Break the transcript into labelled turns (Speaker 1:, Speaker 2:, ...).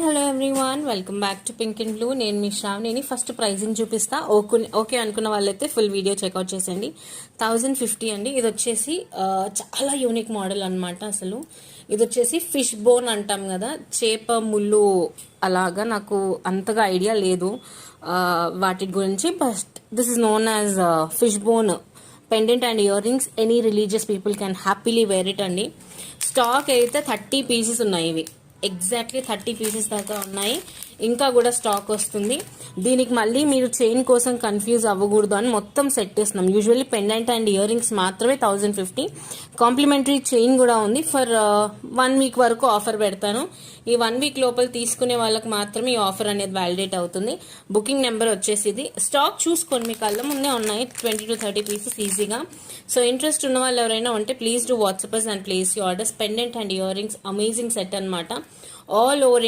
Speaker 1: Hello everyone, welcome back to pink and blue. నేను మీ శ్రావణిని. First pricing చూపిస్తా. Okay అనుకున్న వాళ్ళైతే ఫుల్ వీడియో చెక్అవుట్ చేసేయండి. 1050 అండి. ఇది వచ్చేసి చాలా యూనిక్ మోడల్ అనమాట. అసలు ఇది వచ్చేసి ఫిష్ బోన్ అంటాం కదా, చేప ముళ్ళు అలాగా. నాకు అంతగా ఐడియా లేదు వాటి గురించి, but this is known as fish bone pendant and ear rings. Any religious people can happily wear it అండి. స్టాక్ అయితే 30 పీసెస్ ఉన్నాయి. ఇవి ఎగ్జాక్ట్లీ 30 పీసెస్ దాకా ఉన్నాయి. ఇంకా కూడా స్టాక్ వస్తుంది. దీనికి మళ్ళీ మీరు చైన్ కోసం కన్ఫ్యూజ్ అవ్వకూడదు అని మొత్తం సెట్ చేస్తున్నాం. Usually pendant and ear rings మాత్రమే 1050. కాంప్లిమెంటరీ చైన్ కూడా ఉంది. ఫర్ 1 వీక్ వరకు ఆఫర్ పెడతాను. ఈ 1 వీక్ లోపల తీసుకునే వాళ్ళకి మాత్రమే ఈ ఆఫర్ అనేది వ్యాలిడేట్ అవుతుంది. బుకింగ్ నెంబర్ వచ్చేసి ఇది. స్టాక్ చూసుకోండి, మీ కళ్ళ ముందే ఉన్నాయి. 20 to 30 పీసెస్ ఈజీగా. సో ఇంట్రెస్ట్ ఉన్న వాళ్ళు ఎవరైనా ఉంటే please do WhatsApp and place you orders. Pendant and year rings amazing set అనమాట. All over